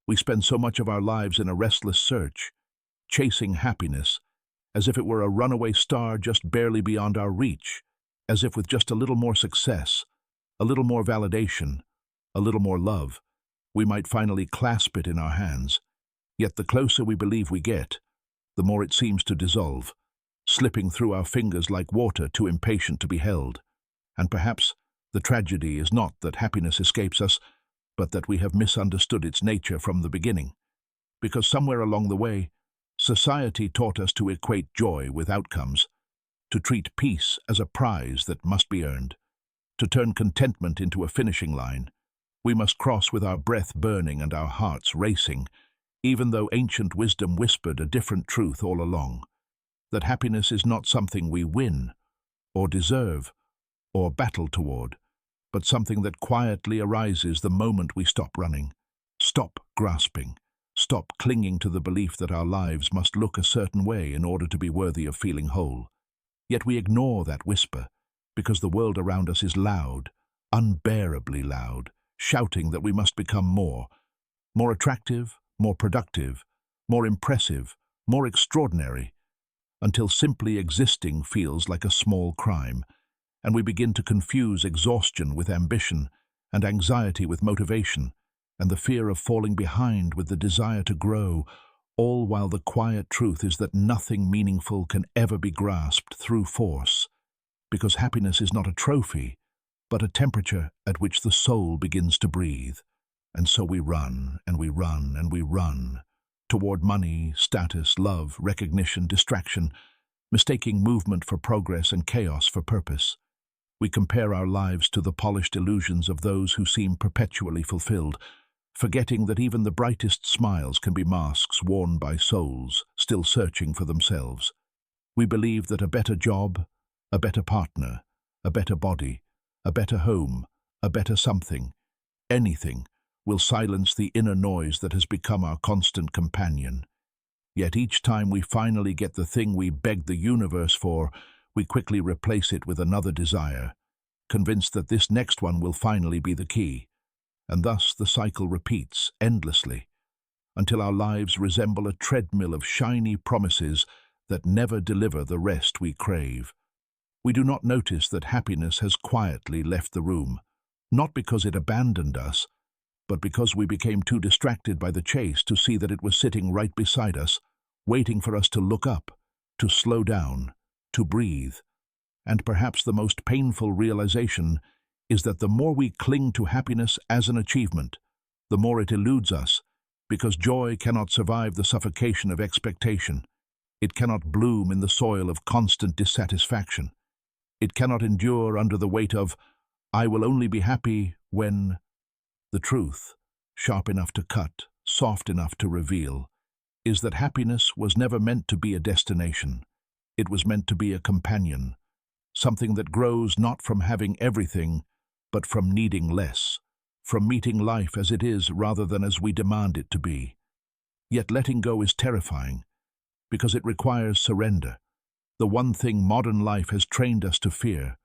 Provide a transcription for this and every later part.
We spend so much of our lives in a restless search, chasing happiness, as if it were a runaway star just barely beyond our reach, as if with just a little more success, a little more validation, a little more love, we might finally clasp it in our hands. Yet the closer we believe we get, the more it seems to dissolve, slipping through our fingers like water too impatient to be held. And perhaps the tragedy is not that happiness escapes us, but that we have misunderstood its nature from the beginning. Because somewhere along the way, society taught us to equate joy with outcomes, to treat peace as a prize that must be earned, to turn contentment into a finishing line. We must cross with our breath burning and our hearts racing, even though ancient wisdom whispered a different truth all along, that happiness is not something we win, or deserve, or battle toward, but something that quietly arises the moment we stop running, stop grasping, stop clinging to the belief that our lives must look a certain way in order to be worthy of feeling whole. Yet we ignore that whisper, because the world around us is loud, unbearably loud, shouting that we must become more attractive, more productive, more impressive, more extraordinary, until simply existing feels like a small crime, and we begin to confuse exhaustion with ambition, and anxiety with motivation, and the fear of falling behind with the desire to grow, all while the quiet truth is that nothing meaningful can ever be grasped through force, because happiness is not a trophy, but a temperature at which the soul begins to breathe. And so we run, and we run, and we run, toward money, status, love, recognition, distraction, mistaking movement for progress and chaos for purpose. We compare our lives to the polished illusions of those who seem perpetually fulfilled, forgetting that even the brightest smiles can be masks worn by souls still searching for themselves. We believe that a better job, a better partner, a better body, a better home, a better something, anything, will silence the inner noise that has become our constant companion. Yet each time we finally get the thing we begged the universe for, we quickly replace it with another desire, convinced that this next one will finally be the key. And thus the cycle repeats endlessly, until our lives resemble a treadmill of shiny promises that never deliver the rest we crave. We do not notice that happiness has quietly left the room, not because it abandoned us, but because we became too distracted by the chase to see that it was sitting right beside us, waiting for us to look up, to slow down, to breathe. And perhaps the most painful realization is that the more we cling to happiness as an achievement, the more it eludes us, because joy cannot survive the suffocation of expectation. It cannot bloom in the soil of constant dissatisfaction. It cannot endure under the weight of, "I will only be happy when..." The truth, sharp enough to cut, soft enough to reveal, is that happiness was never meant to be a destination. It was meant to be a companion, something that grows not from having everything, but from needing less, from meeting life as it is rather than as we demand it to be. Yet letting go is terrifying, because it requires surrender, the one thing modern life has trained us to fear: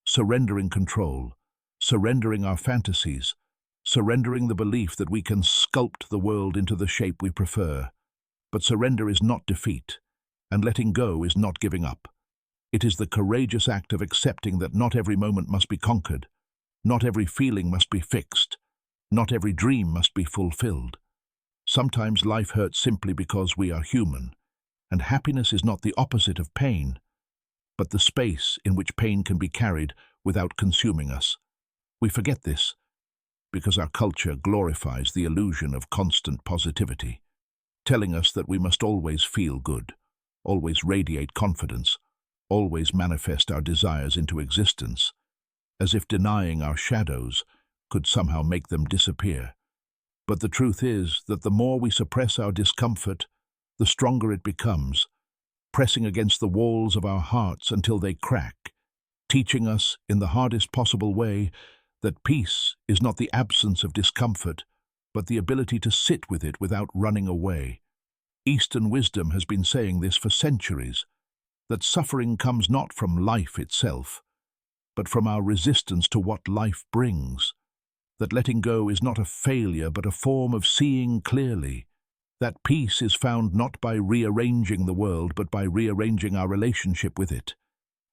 surrendering control, surrendering our fantasies, surrendering the belief that we can sculpt the world into the shape we prefer. But surrender is not defeat, and letting go is not giving up. It is the courageous act of accepting that not every moment must be conquered, not every feeling must be fixed, not every dream must be fulfilled. Sometimes life hurts simply because we are human, and happiness is not the opposite of pain, but the space in which pain can be carried without consuming us. We forget this because our culture glorifies the illusion of constant positivity, telling us that we must always feel good, always radiate confidence, always manifest our desires into existence, as if denying our shadows could somehow make them disappear. But the truth is that the more we suppress our discomfort, the stronger it becomes, pressing against the walls of our hearts until they crack, teaching us in the hardest possible way that peace is not the absence of discomfort, but the ability to sit with it without running away. Eastern wisdom has been saying this for centuries, that suffering comes not from life itself, but from our resistance to what life brings, that letting go is not a failure but a form of seeing clearly. That peace is found not by rearranging the world but by rearranging our relationship with it.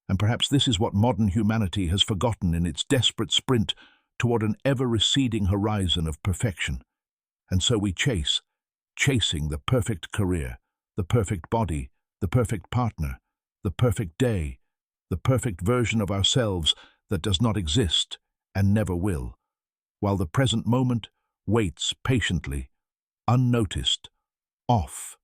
And perhaps this is what modern humanity has forgotten in its desperate sprint toward an ever-receding horizon of perfection. And so we chasing the perfect career, the perfect body, the perfect partner, the perfect day, the perfect version of ourselves that does not exist and never will, while the present moment waits patiently, unnoticed, off,